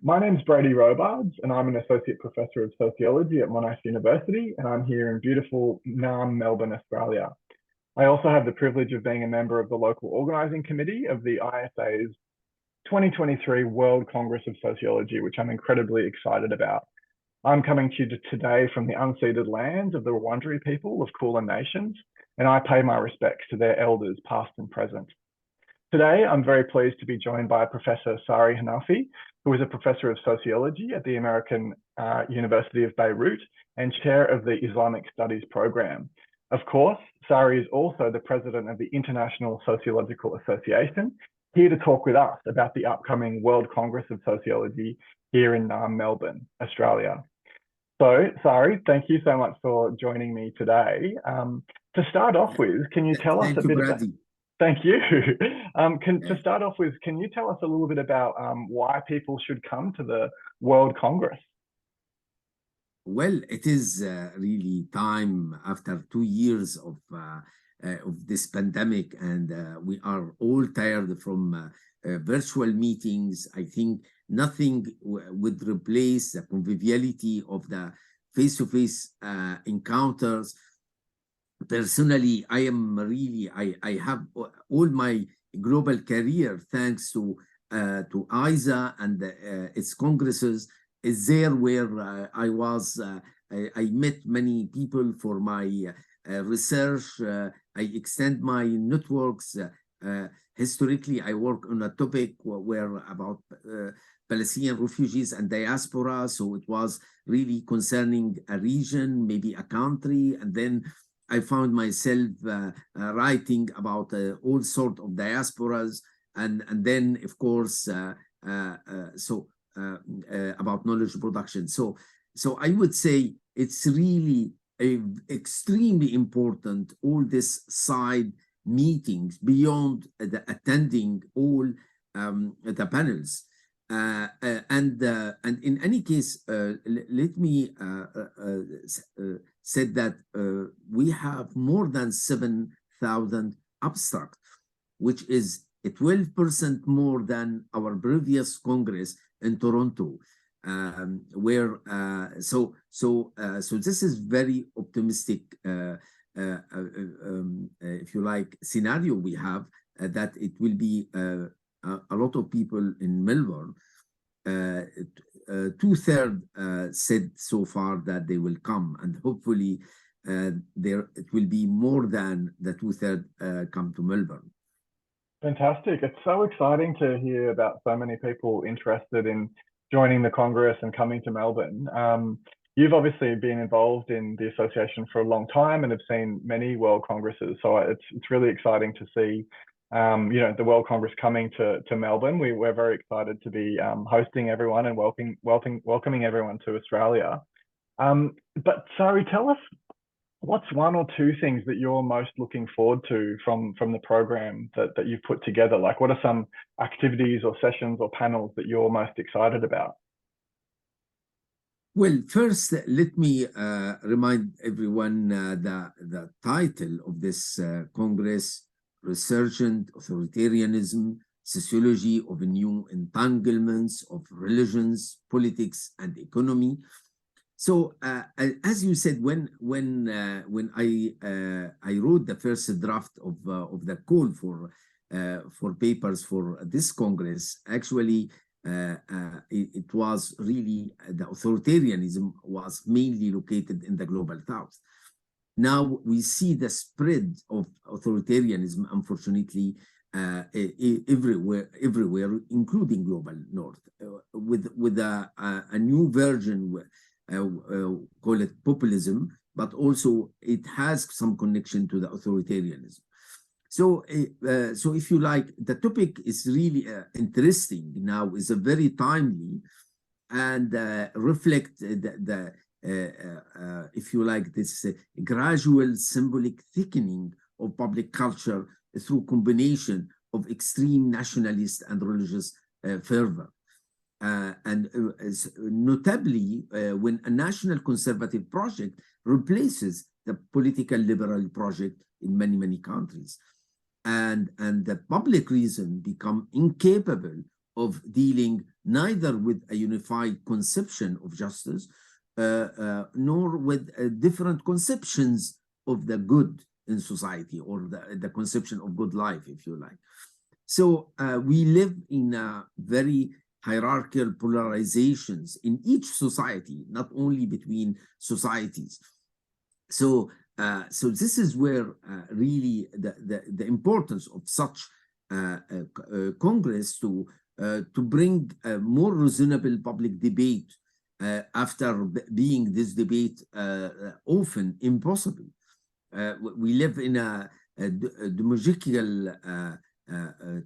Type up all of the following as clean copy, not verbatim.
My name's Brady Robards, and I'm an Associate Professor of Sociology at Monash University, and I'm here in beautiful Naarm, Melbourne, Australia. I also have the privilege of being a member of the local organising committee of the ISA's 2023 World Congress of Sociology, which I'm incredibly excited about. I'm coming to you today from the unceded lands of the Wurundjeri people of Kulin Nations, and I pay my respects to their elders, past and present. Today, I'm very pleased to be joined by Professor Sari Hanafi, who is a professor of sociology at the American University of Beirut and chair of the Islamic Studies program. Of course, Sari is also the president of the International Sociological Association, here to talk with us about the upcoming World Congress of Sociology here in Melbourne, Australia. So, Sari, thank you so much for joining me today. To start off with, can you tell us a bit about... Thank you. To start off with, can you tell us a little bit about why people should come to the World Congress? Well, it is really time after 2 years of this pandemic, and we are all tired from virtual meetings. I think nothing would replace the conviviality of the face-to-face encounters. Personally, I have all my global career thanks to ISA and its congresses is there where I met many people for my research. I extend my networks. Historically, I work on a topic where about Palestinian refugees and diaspora. So it was really concerning a region, maybe a country, and then I found myself writing about all sorts of diasporas, and then of course about knowledge production. So I would say it's really extremely important, all these side meetings beyond the attending all the panels. And in any case, let me say that we have more than 7,000 abstracts, which is 12% more than our previous Congress in Toronto, where so this is very optimistic, if you like, scenario we have that it will be a lot of people in Melbourne. 2/3 said so far that they will come, and hopefully it will be more than the 2/3 come to Melbourne. Fantastic. It's so exciting to hear about so many people interested in joining the Congress and coming to Melbourne. You've obviously been involved in the association for a long time and have seen many World Congresses. So it's really exciting to see the World Congress coming to Melbourne. We're very excited to be hosting everyone and welcoming everyone to Australia. But Sari, tell us, what's one or two things that you're most looking forward to from the program that you've put together? Like, what are some activities or sessions or panels that you're most excited about? Well, first, let me remind everyone the title of this Congress: Resurgent Authoritarianism, Sociology of New Entanglements of Religions, Politics, and Economy. So, as you said, when I wrote the first draft of the call for papers for this Congress, actually it was really the authoritarianism was mainly located in the global South. Now we see the spread of authoritarianism, unfortunately, everywhere, including global North, with a new version. Call it populism, but also it has some connection to the authoritarianism. So, if you like, the topic is really interesting now, is a very timely and reflect the if you like, this gradual symbolic thickening of public culture through combination of extreme nationalist and religious fervor. And notably, when a national conservative project replaces the political liberal project in many countries, and the public reason become incapable of dealing neither with a unified conception of justice, nor with different conceptions of the good in society, or the conception of good life, if you like. So we live in a very hierarchical polarizations in each society, not only between societies. So this is where really the importance of such Congress to bring a more reasonable public debate after being this debate often impossible. We live in a demagogical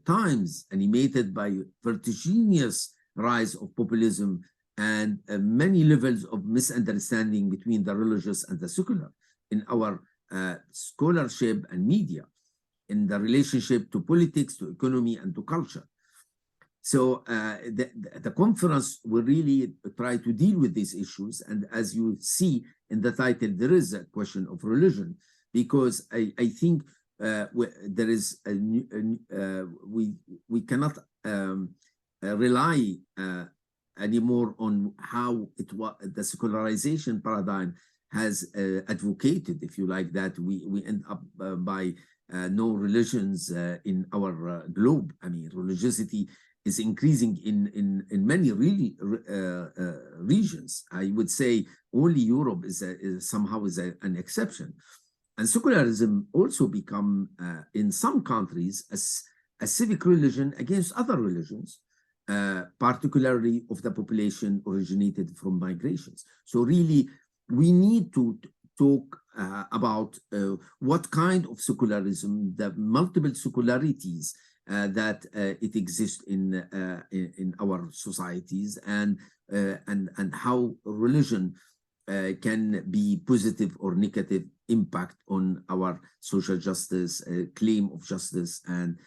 times animated by vertiginous rise of populism and many levels of misunderstanding between the religious and the secular in our scholarship and media, in the relationship to politics, to economy, and to culture. So the conference will really try to deal with these issues. And as you see in the title, there is a question of religion, because I think there is we cannot rely anymore on how the secularization paradigm has advocated, if you like, that we end up by no religions in our globe. I mean, religiosity is increasing in many really regions. I would say only Europe is somehow an exception. And secularism also become in some countries a civic religion against other religions, particularly of the population originated from migrations. So really, we need to talk about what kind of secularism, the multiple secularities that it exists in our societies, and how religion can be positive or negative impact on our social justice, claim of justice, and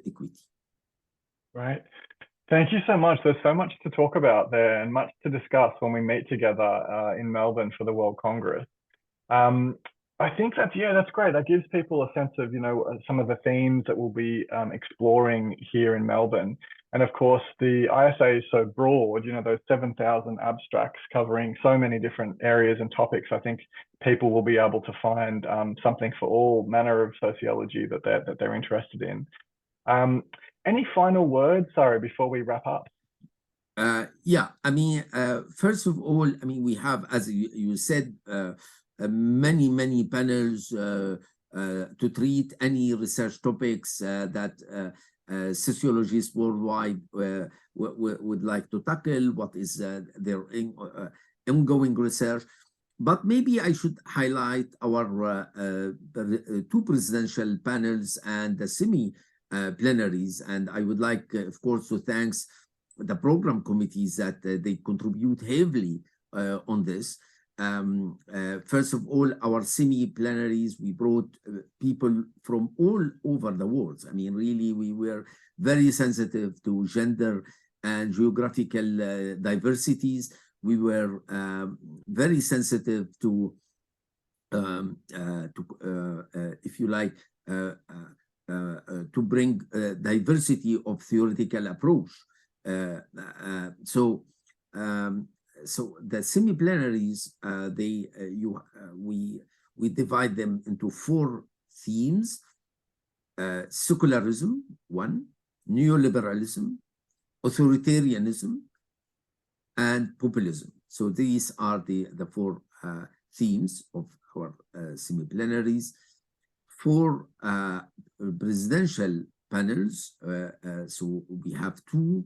equity. Right. Thank you so much. There's so much to talk about there and much to discuss when we meet together in Melbourne for the World Congress. I think that's great. That gives people a sense of, some of the themes that we'll be exploring here in Melbourne. And of course, the ISA is so broad, those 7,000 abstracts covering so many different areas and topics. I think people will be able to find something for all manner of sociology that they're interested in. Any final words, Sari, before we wrap up? Yeah, I mean, first of all, I mean, we have, as you said, many panels to treat any research topics that sociologists worldwide would like to tackle, what is their ongoing research. But maybe I should highlight our two presidential panels and the semi-plenaries. And I would like, of course, to thank the program committees that they contribute heavily on this. First of all, our semi-plenaries, we brought people from all over the world. I mean, really, we were very sensitive to gender and geographical diversities. We were very sensitive to if you like, to bring diversity of theoretical approach. So the semi-plenaries, we divide them into 4 themes: secularism, 1; neoliberalism; authoritarianism; and populism. So these are the 4 themes of our semi-plenaries. 4 presidential panels. So we have 2.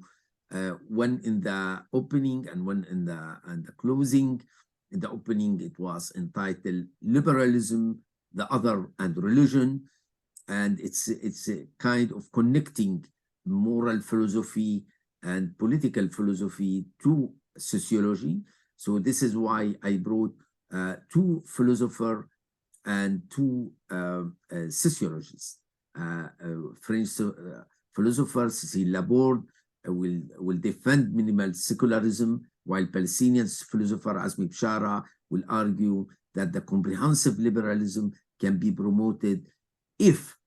One in the opening and one in the closing. In the opening, it was entitled "Liberalism, the Other, and Religion," and it's a kind of connecting moral philosophy and political philosophy to sociology. So this is why I brought 2 philosophers and 2 sociologists. French philosopher Cécile Laborde will defend minimal secularism, while Palestinian philosopher Azmi Bishara will argue that the comprehensive liberalism can be promoted if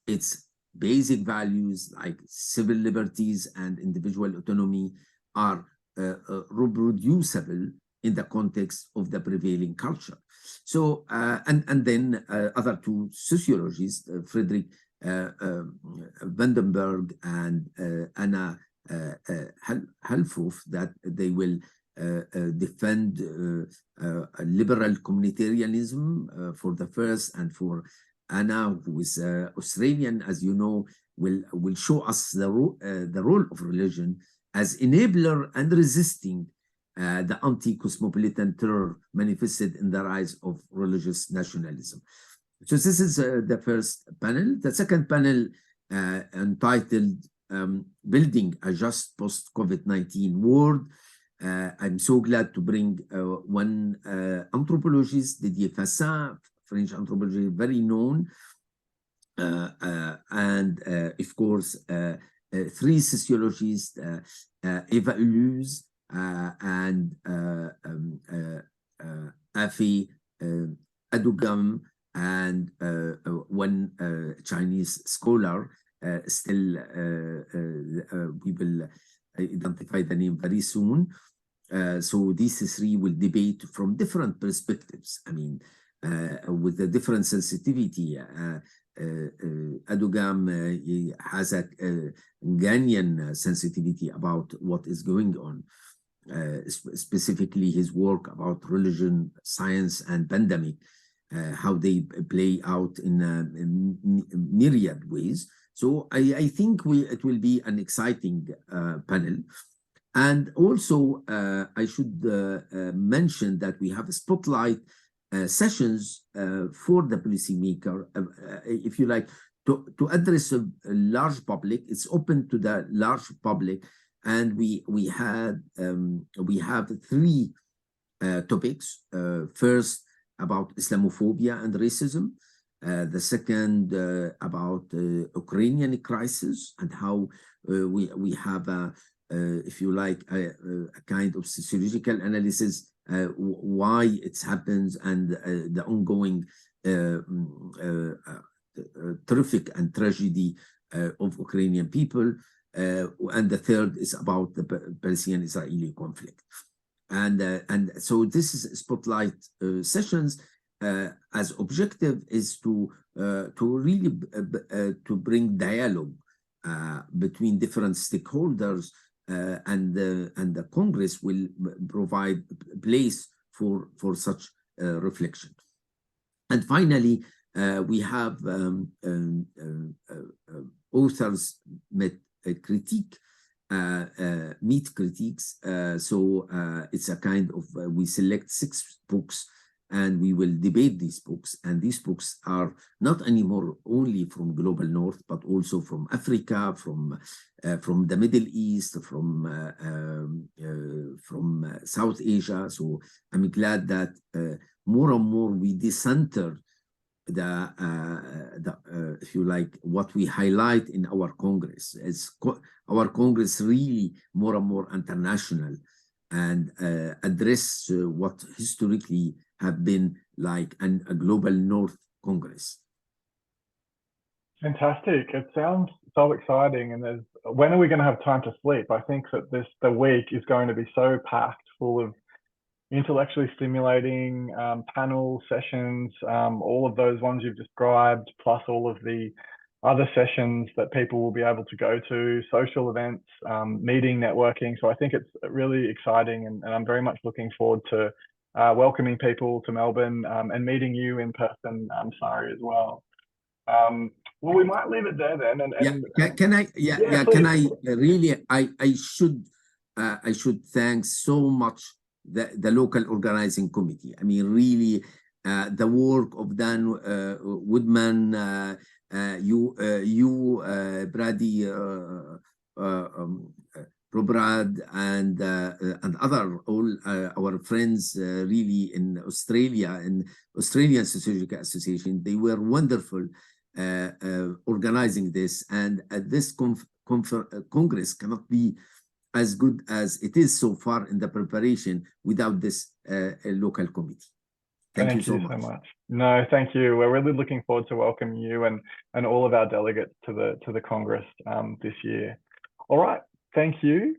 it's basic values like civil liberties and individual autonomy are reproducible in the context of the prevailing culture. So, and then other two sociologists, Friedrich Vandenberg and Anna Halfhoff, that they will defend liberal communitarianism for the first, and for Anna, who is Australian, as you know, will show us the role of religion as enabler and resisting the anti-cosmopolitan terror manifested in the rise of religious nationalism. So this is the first panel. The second panel, entitled Building a Just Post-COVID-19 World. I'm so glad to bring one anthropologist, Didier Fassin, French anthropologist, very known, and of course, three sociologists, Eva Ullouz and Afi Adugam, and one Chinese scholar. Still, we will identify the name very soon. So these three will debate from different perspectives. I mean, with a different sensitivity. Adugam he has a Ghanaian sensitivity about what is going on, specifically his work about religion, science, and pandemic, how they play out in myriad ways. So I think it will be an exciting panel. And also, I should mention that we have a spotlight sessions for the policymaker, if you like, to address a large public. It's open to the large public, and we have three topics. First, about Islamophobia and racism. The second, about Ukrainian crisis, and how we have if you like, a kind of sociological analysis why it happens, and the ongoing terrific and tragedy of Ukrainian people. And the third is about the Palestinian-Israeli conflict. And so this is spotlight sessions. As objective is to really to bring dialogue between different stakeholders, and the Congress will provide place for such reflection. And finally, we have authors meet critiques. So it's a kind of, we select 6 books, and we will debate these books. And these books are not anymore only from Global North, but also from Africa, from the Middle East, from South Asia. So I'm glad that more and more we decenter if you like, what we highlight in our Congress. Our Congress really more and more international, and address what historically have been like a Global North Congress. Fantastic. It sounds so exciting. And when are we going to have time to sleep? I think that the week is going to be so packed full of intellectually stimulating panel sessions, all of those ones you've described, plus all of the other sessions that people will be able to go to, social events, meeting, networking. So I think it's really exciting, and I'm very much looking forward to welcoming people to Melbourne and meeting you in person, Sari, as well. Well, we might leave it there then. Can I really, I should thank so much the local organizing committee. I mean, really, the work of Dan Woodman, Brady, Robrad, and other all our friends really in Australia, and Australian Sociological Association. They were wonderful organizing this, and this Congress cannot be as good as it is so far in the preparation without this local committee. Thank you Thank so you so much. much. No, thank you. We're really looking forward to welcoming you and all of our delegates to the Congress this year. All right. Thank you.